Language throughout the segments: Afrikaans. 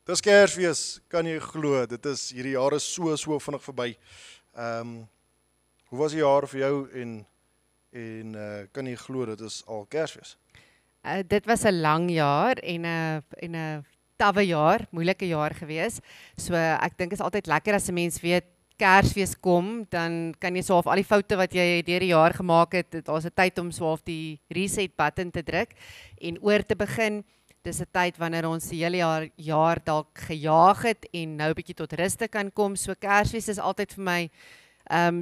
Dis Kersfees, kan jy glo, dit is hierdie jaar is so vinnig verby. Hoe was die jaar vir jou en kan jy glo dit is al Kersfees? Dit was 'n lang jaar en 'n tawwe jaar, moeilike jaar gewees. So ek dink is altyd lekker as 'n mens weet Kersfees kom, dan kan jy so half al die foute wat jy deur die jaar gemaak het, daar's 'n tyd om so half die reset button te druk en oor te begin. Dis 'n tyd wanneer ons die hele jaar dalk gejaag het en nou 'n bietjie tot ruste kan kom. So Kersfees is altyd vir my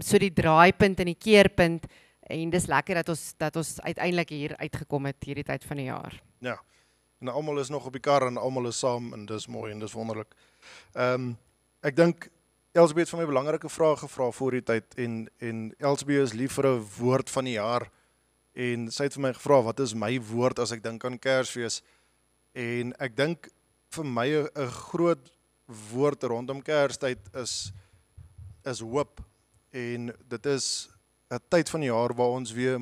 so die draaipunt en die keerpunt en dis lekker dat ons uiteindelik hier uitgekom het hierdie tyd van die jaar. Ja, en almal is nog op die kar en almal is saam en dis mooi en dis wonderlik. Ek dink Elsbeth het vir my belangrike vrae gevra voor die tyd en Elsbeth is lief vir 'n woord van die jaar en sy het vir my gevra wat is my woord as ek dink aan Kersfees. En ek dink vir my 'n groot woord rondom Kerstyd is hoop. En dit is 'n tyd van die jaar waar ons weer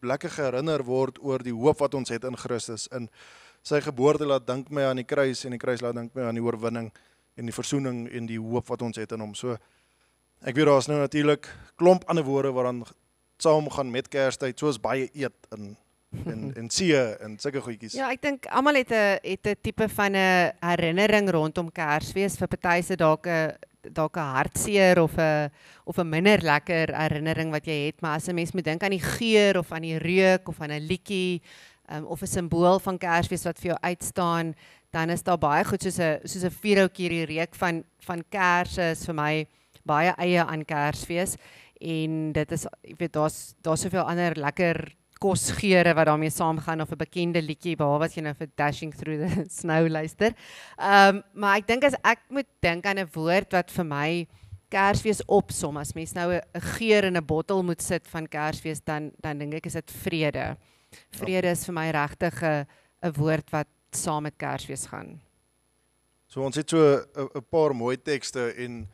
lekker herinner word oor die hoop wat ons het in Christus. In sy geboorte laat dink my aan die kruis en die kruis laat dink my aan die oorwinning en die versoening en die hoop wat ons het in hom. So ek weet daar's nou natuurlik klomp ander woorde wat dan saam gaan met Kerstyd, soos baie eet en see en sulke goedjies. Ja, ek dink almal het 'n tipe van 'n herinnering rondom Kersfees. Vir party se dalk 'n hartseer of 'n minder lekker herinnering wat jy het, maar as 'n mens moet dink aan die geur of aan die reuk of aan 'n liedjie of 'n simbool van Kersfees wat vir jou uitstaan, dan is daar baie goed soos 'n vuurhoutjie. Die reuk van kersse is vir my baie eie aan Kersfees en dit is, ek weet, daar's soveel ander lekker kosgeure wat daarmee saamgaan of 'n bekende liedjie behalwe as jy nou vir Dashing Through the Snow luister. Maar ek dink as ek moet dink aan 'n woord wat vir my Kersfees opsom, as mens nou 'n geur in 'n bottel moet sit van Kersfees, dan dink ek is dit vrede. Vrede is vir my regtig 'n woord wat saam met Kersfees gaan. So ons het so 'n paar mooi tekste en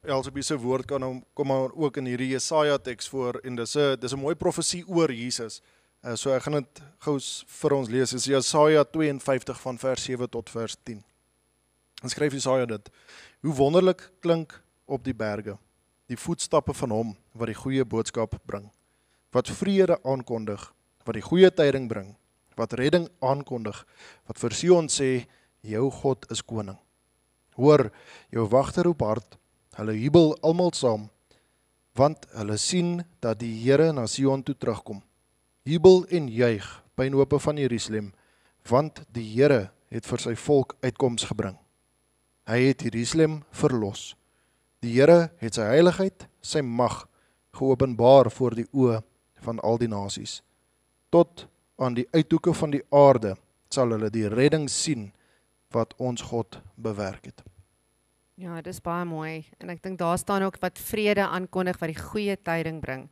Elsbeth se woord kom ook in hierdie Jesaja teks voor en dis 'n mooi profesie oor Jesus. So ek gaan dit gou vir ons lees. Dis Jesaja 52 van vers 7 tot vers 10. En skryf Jesaja dit: Hoe wonderlik klink op die berge die voetstappe van hom wat die goeie boodskap bring, wat vrede aankondig, wat die goeie tyding bring, wat redding aankondig, wat vir Sion sê, jou God is koning. Hoor, jou wagter roep hard, hulle jubel almal saam, want hulle sien dat die Here na Sion toe terugkom. Jubel en juig, puinhope van Jerusalem, want die Here het vir sy volk uitkoms gebring. Hy het Jerusalem verlos. Die Here het sy heiligheid, sy mag, geopenbaar voor die oë van al die nasies. Tot aan die uithoeke van die aarde sal hulle die redding sien wat ons God bewerk het. Ja, dis baie mooi en ek dink daar staan ook wat vrede aankondig, wat die goeie tyding bring.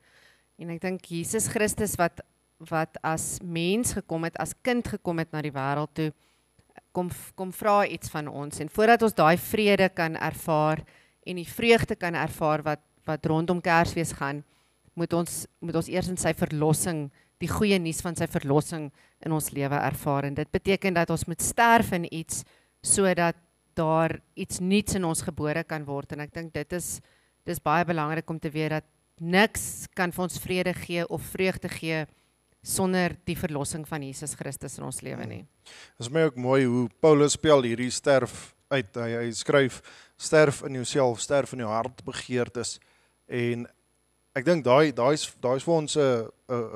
En ek dink Jesus Christus wat as mens gekom het, as kind gekom het na die wêreld toe, kom vra iets van ons. En voordat ons daai vrede kan ervaar en die vreugde kan ervaar wat rondom Kersfees gaan, moet ons eers in sy verlossing, die goeie nuus van sy verlossing in ons lewe ervaar. En dit beteken dat ons moet sterf in iets sodat daar iets nuuts in ons gebore kan word. En ek dink dis baie belangrik om te weet dat niks kan vir ons vrede gee of vreugde gee sonder die verlossing van Jesus Christus in ons lewe nie. Dit is my ook mooi hoe Paulus spel hierdie sterf uit. Hy skryf, sterf in jouself, sterf in jou hartbegeertes. En ek dink daai is vir ons 'n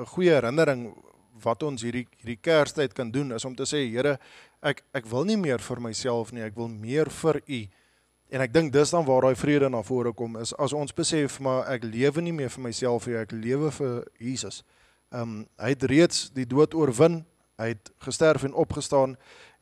goeie herinnering wat ons hierdie Kerstyd kan doen, is om te sê, Here, ek wil nie meer vir myself nie, ek wil meer vir U. En ek dink dis dan waar daai vrede na vore kom, is as ons besef, maar ek lewe nie meer vir myself nie, ek lewe vir Jesus. Hy het reeds die dood oorwin, hy het gesterf en opgestaan,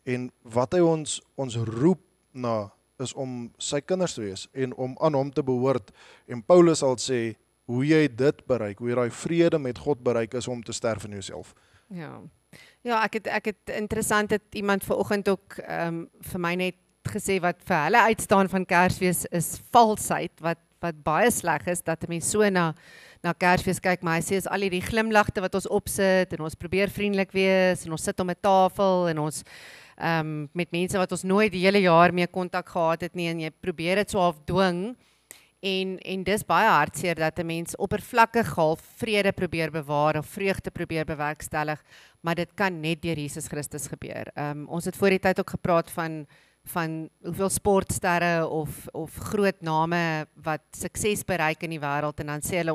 en wat hy ons roep na, is om sy kinders te wees, en om aan hom te behoort. En Paulus sal sê, hoe jy dit bereik, hoe jy daai vrede met God bereik, is om te sterf in jouself. Ja, ek het interessant het iemand vanoggend ook vir my net gesê wat vir hulle uitstaan van Kersfees is valsheid, wat baie sleg is, dat 'n mens so na Kersfees kyk, maar hy sê is al hierdie glimlagte wat ons opsit en ons probeer vriendelik wees en ons sit om 'n tafel en ons met mense wat ons nooit die hele jaar mee kontak gehad het nie, en jy probeer dit so half dwing, en dis baie hartseer dat 'n mens oppervlakkig half vrede probeer bewaar of vreugde probeer bewerkstellig, maar dit kan net deur Jesus Christus gebeur. Ons het voor die tyd ook gepraat van hoeveel sportsterre of groot name wat sukses bereik in die wêreld, en dan sê hulle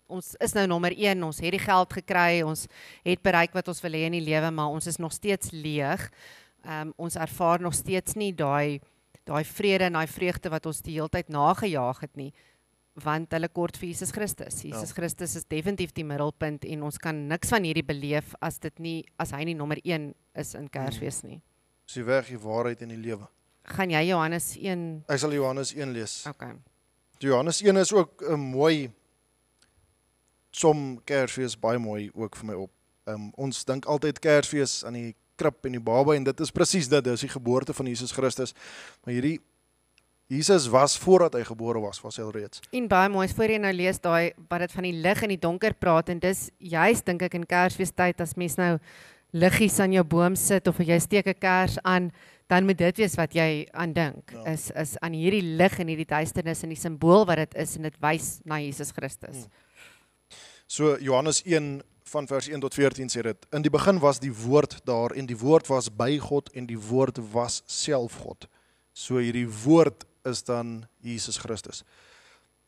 ons is nou nommer 1, ons het die geld gekry, ons het bereik wat ons wil hê in die lewe, maar ons is nog steeds leeg. Ons ervaar nog steeds nie daai vrede en daai vreugde wat ons die hele tyd nagejaag het nie, want hulle kort vir Jesus Christus. Jesus Christus is definitief die middelpunt, en ons kan niks van hierdie beleef as hy nie nommer 1 is in Kersfees nie. Dis die weg, die waarheid en die lewe. Gaan jy Johannes 1? Ek sal Johannes 1 lees. Okay. Johannes 1 is ook 'n mooi som Kersfees, baie mooi ook vir my op. Ons dink altyd Kersfees aan die krib en die baba, en dit is presies dit, dis die geboorte van Jesus Christus. Maar hierdie Jesus was voordat hy gebore was hy alreeds. En baie mooi, voor jy nou lees daai wat dit van die lig en die donker praat, en dis juist dink ek in Kersfeestyd, as mens nou liggies aan jou boom sit of jy steek 'n kers aan, dan moet dit wees wat jy aan dink. Is aan hierdie lig en hierdie duisternis en die simbool wat dit is, en dit wys na Jesus Christus. So Johannes 1 van vers 1 tot 14 sê dit: in die begin was die woord daar, en die woord was by God, en die woord was self God. So hierdie woord is dan Jesus Christus.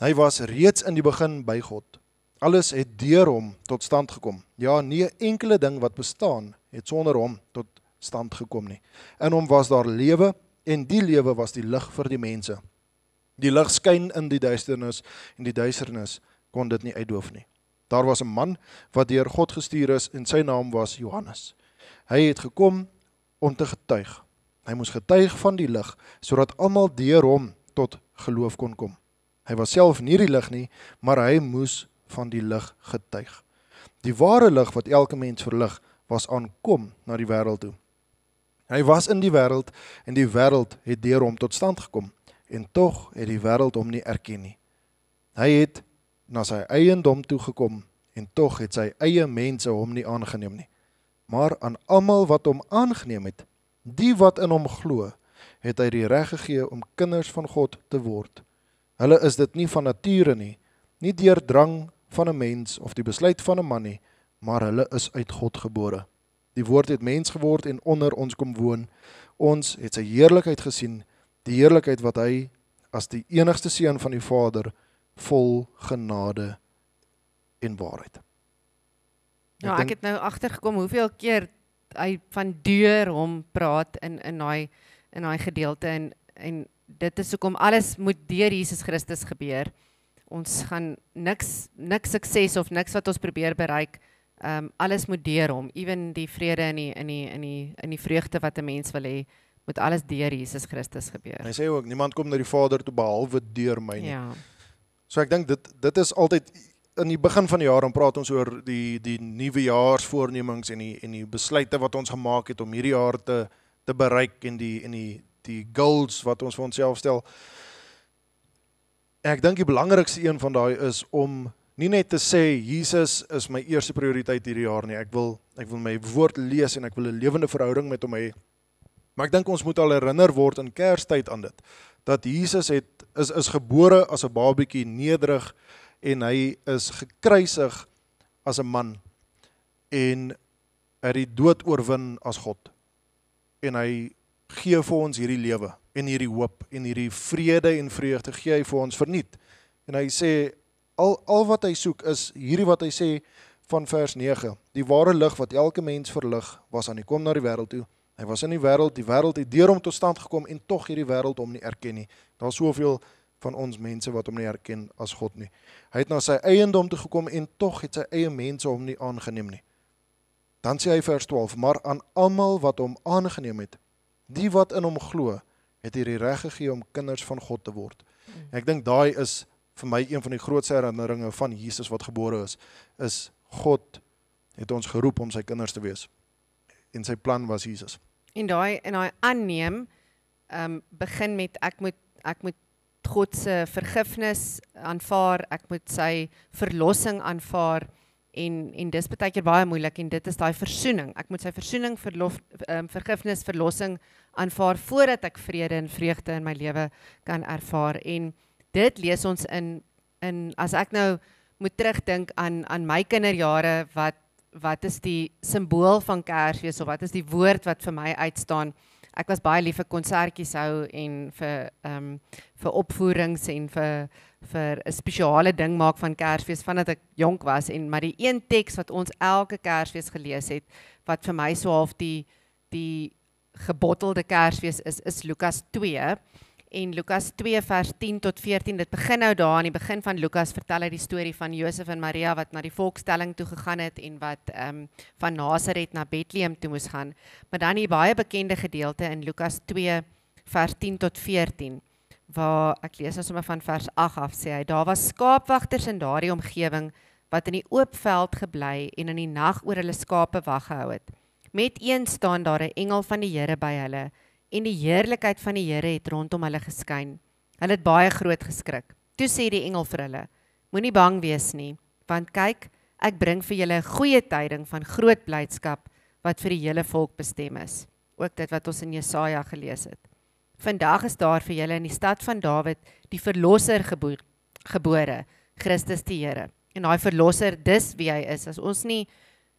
Hy was reeds in die begin by God. Alles het deur hom tot stand gekom. Ja, nie 'n enkele ding wat bestaan het sonder hom tot stand gekom nie. In hom was daar lewe, en die lewe was die lig vir die mense. Die lig skyn in die duisternis, en die duisternis kon dit nie uitdoof nie. Daar was 'n man wat deur God gestuur is, en sy naam was Johannes. Hy het gekom om te getuig. Hy moes getuig van die lig, sodat almal deur hom tot geloof kon kom. Hy was self nie die lig nie, maar hy moes van die lig getuig. Die ware lig wat elke mens verlig, was aankom na die wêreld toe. Hy was in die wêreld, en die wêreld het deur hom tot stand gekom, en tog het die wêreld hom nie erken nie. Hy het na sy eiendom toe gekom, en tog het sy eie mense hom nie aangeneem nie. Maar aan almal wat hom aangeneem het, die wat in hom glo, het hy die reg gegee om kinders van God te word. Hulle is dit nie van nature nie deur drang van 'n mens of die besluit van 'n man nie, maar hulle is uit God gebore. Die woord het mens geword en onder ons kom woon. Ons het sy heerlikheid gesien, die heerlikheid wat hy as die enigste seun van die Vader, vol genade en waarheid. Ja, ek het nou agtergekom hoeveel keer hy van deur hom praat in daai gedeelte, en dit is hoekom alles moet deur Jesus Christus gebeur. Ons gaan niks sukses of niks wat ons probeer bereik, alles moet deur hom. Ewen die vrede in die vreugde wat 'n mens wil hê, moet alles deur Jesus Christus gebeur. Hy sê ook, niemand kom na die Vader toe behalwe deur my nie. Ja. So ek dink dit is altyd in die begin van die jaar, dan praat ons oor die nuwejaarsvoornemings en die besluite wat ons gemaak het om hierdie jaar te bereik, en die goals wat ons vir onsself stel. En ek dink die belangrikste een van daai is om nie net te sê Jesus is my eerste prioriteit hierdie jaar nie. Ek wil my woord lees en ek wil 'n lewende verhouding met hom hê. Maar ek dink ons moet al herinner word in Kerstyd aan dit, dat Jesus is gebore as 'n babietjie, nederig, en hy is gekruisig as 'n man, en hy het die dood oorwin as God. En hy gee vir ons hierdie lewe, en hierdie hoop, en hierdie vrede en vreugde gee hy vir ons verniet. En hy sê, al wat hy soek is hierdie wat hy sê van vers 9. Die ware lig wat elke mens verlig, was aan die kom na die wêreld toe. Hy was in die wêreld het deur hom tot stand gekom, en tog het die wêreld hom nie erken nie. Daar is soveel van ons mense wat hom nie erken as God nie. Hy het na sy eiendom toe gekom, en tog het sy eie mense hom nie aangeneem nie. Dan sê hy vers 12, maar aan almal wat hom aangeneem het, die wat in hom glo, het hy die reg gegee om kinders van God te word. En ek dink daai is vir my een van die grootste herinneringe van Jesus wat gebore is God het ons geroep om sy kinders te wees. En sy plan was Jesus. En daai aanneem begin met ek moet God se vergifnis aanvaar, ek moet sy verlossing aanvaar, en dis baie keer baie moeilik en dit is daai versoening. Ek moet sy versoening, vergifnis, verlossing aanvaar voordat ek vrede en vreugde in my lewe kan ervaar. En dit lees ons in as ek nou moet terugdink aan my kinderjare, wat is die simbool van Kersfees of wat is die woord wat vir my uitstaan? Ek was baie lief vir konsertjies hou en vir opvoerings en vir 'n spesiale ding maak van Kersfees vandat ek jonk was maar die een teks wat ons elke Kersfees gelees het wat vir my so half die gebottelde Kersfees is Lukas 2 en Lukas 2 vers 10 tot 14, dit begin nou daar aan die begin van Lukas vertel hy die storie van Josef en Maria wat na die volkstelling toe gegaan het en wat van Nasaret na Bethlehem toe moes gaan, maar dan die baie bekende gedeelte in Lukas 2 vers 10 tot 14 waar ek lees nou sommer van vers 8 af sê hy, daar was skaapwagters in daardie omgewing wat in die oop veld gebly en in die nag oor hulle skape wag gehou het. Met een staan daar 'n engel van die Here by hulle en die heerlikheid van die Here het rondom hulle geskyn. Hulle het baie groot geskrik. Toe sê die engel vir hulle, moenie bang wees nie, want kyk, ek bring vir julle 'n goeie tyding van groot blydskap wat vir die hele volk bestem is. Ook dit wat ons in Jesaja gelees het. Vandag is daar vir julle in die stad van Dawid die verlosser gebore, Christus die Here. En daai verlosser, dis wie hy is. As ons nie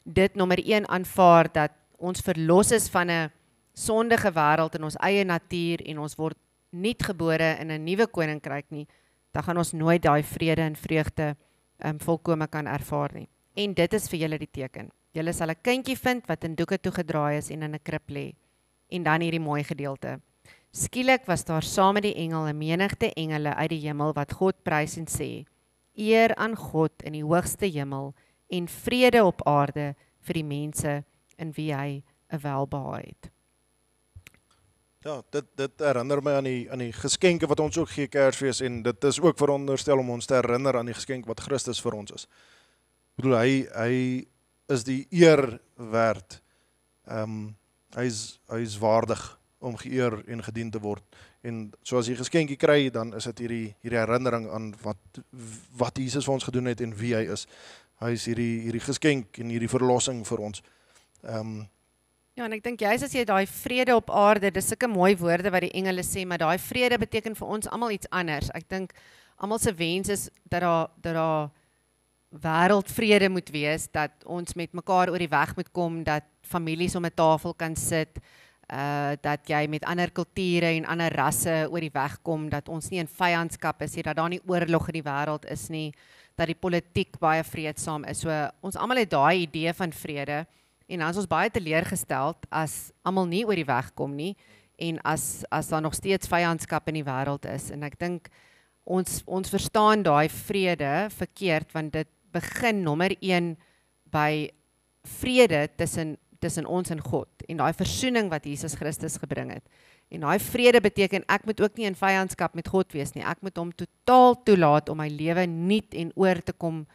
dit nommer 1 aanvaar dat ons verlos is van 'n sondige wêreld in ons eie natuur en ons word nuut gebore in 'n nuwe koninkryk nie, dan gaan ons nooit daai vrede en vreugde volkome kan ervaar nie. En dit is vir julle die teken. Julle sal 'n kindjie vind wat in doeke toegedraai is en in 'n krib lê. En dan hierdie mooi gedeelte. Skielik was daar saam met die engel 'n menigte engele uit die hemel wat God prys en sê: Eer aan God in die hoogste hemel en vrede op aarde vir die mense in wie hy 'n welbehae het. Ja, dit herinner my aan die geskenke wat ons ook gee Kersfees en dit is ook veronderstel om ons te herinner aan die geskenk wat Christus vir ons is. Ek bedoel hy is die eer werd. Hy is waardig om geëer en gedien te word. En so as jy geskenkie kry, dan is dit hierdie herinnering aan wat Jesus vir ons gedoen het en wie hy is. Hy is hierdie geskenk en hierdie verlossing vir ons. Ja, en ek dink juist as jy daai vrede op aarde, dis sulke mooi woorde wat die engele sê, maar daai vrede beteken vir ons almal iets anders. Ek dink almal se wens is dat daar wêreldvrede moet wees, dat ons met mekaar oor die weg moet kom, dat families om 'n tafel kan sit, dat jy met ander kulture en ander rasse oor die weg kom, dat ons nie in vyandskap is nie, dat daar nie oorlog in die wêreld is nie, dat die politiek baie vreedsaam is. So ons almal het daai idee van vrede en dan is ons baie teleurgesteld as almal nie oor die weg kom nie en as daar nog steeds vyandskap in die wêreld is. En ek dink ons verstaan daai vrede verkeerd, want dit begin nommer 1 by vrede tussen ons en God en daai versoening wat Jesus Christus gebring het. En daai vrede beteken ek moet ook nie in vyandskap met God wees nie. Ek moet hom totaal toelaat om my lewe nuut en oor te kom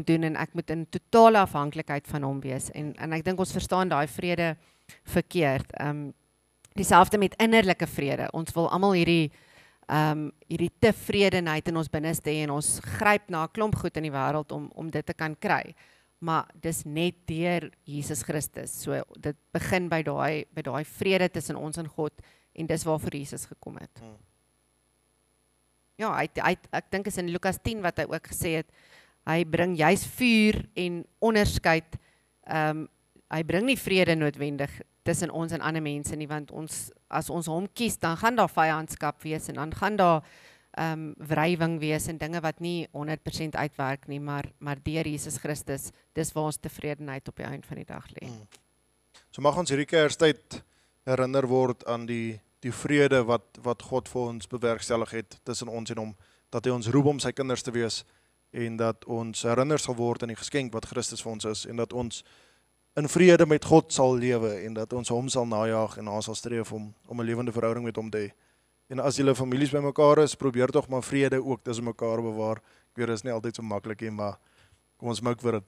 doen en ek moet in totale afhanklikheid van hom wees. En ek dink ons verstaan daai vrede verkeerd. Dieselfde met innerlike vrede. Ons wil almal hierdie tevredenheid in ons binneste hê en ons gryp na 'n klomp goed in die wêreld om dit te kan kry. Maar dis net deur Jesus Christus. So dit begin by daai vrede tussen ons en God en dis waarvoor Jesus gekom het. Ja, ek dink is in Lukas 10 wat hy ook gesê het, hy bring juis vuur en onderskeid. Hy bring nie vrede noodwendig tussen ons en ander mense nie, want as ons hom kies, dan gaan daar vyandskap wees en dan gaan daar wrywing wees en dinge wat nie 100% uitwerk nie, maar deur Jesus Christus, dis waar ons tevredenheid op die eind van die dag lê. So mag ons hierdie Kerstyd herinner word aan die vrede wat God vir ons bewerkstellig het tussen ons en hom, dat hy ons roep om sy kinders te wees en dat ons herinner sal word aan die geskenk wat Christus vir ons is en dat ons in vrede met God sal lewe en dat ons hom sal najag en na sal streef om 'n lewende verhouding met hom te hê. En as julle families by mekaar is, probeer tog maar vrede ook tussen mekaar bewaar. Ek weet dit is nie altyd so maklik nie, maar kom ons mik vir dit.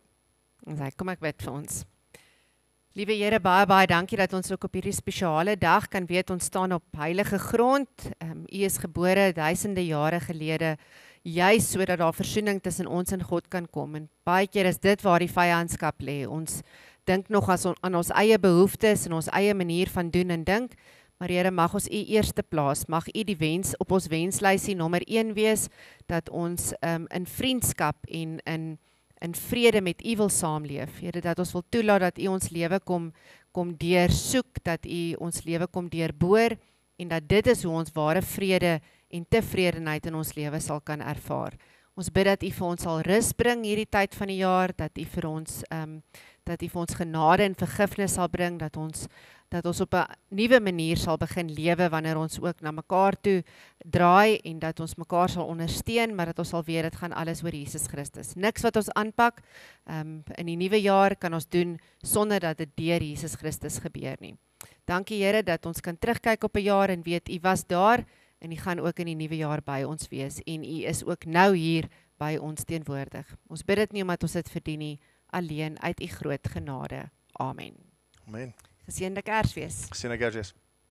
Kom ek bid vir ons. Liewe Here, baie dankie dat ons ook op hierdie spesiale dag kan weet ons staan op heilige grond. U is gebore duisende jare gelede. juis sodat daar versoening tussen ons en God kan kom. En baie keer is dit waar die vyandskap lê. Ons dink nog aan ons eie behoeftes en ons eie manier van doen en dink, maar Here, mag ons U eerste plaas, mag U die wens op ons wenslysie nommer 1 wees, dat ons in vriendskap en in vrede met U wil saamleef. Here, dat ons wil toelaat dat U ons lewe kom deursoek, dat U ons lewe kom deurboor, en dat dit is hoe ons ware vrede en tevredenheid in ons lewe sal kan ervaar. Ons bid dat U vir ons sal rus bring hierdie tyd van die jaar, dat U vir ons genade en vergifnis sal bring, dat ons op 'n nuwe manier sal begin lewe wanneer ons ook na mekaar toe draai en dat ons mekaar sal ondersteun, maar dat ons sal weet dit gaan alles oor Jesus Christus. Niks wat ons aanpak in die nuwe jaar kan ons doen sonder dat dit deur Jesus Christus gebeur nie. Dankie Here dat ons kan terugkyk op 'n jaar en weet U was daar en U gaan ook in die nuwe jaar by ons wees en U is ook nou hier by ons teenwoordig. Ons bid dit nie omdat ons dit verdien nie, alleen uit U groot genade. Amen. Amen. Geseënde Kersfees. Geseënde Kersfees.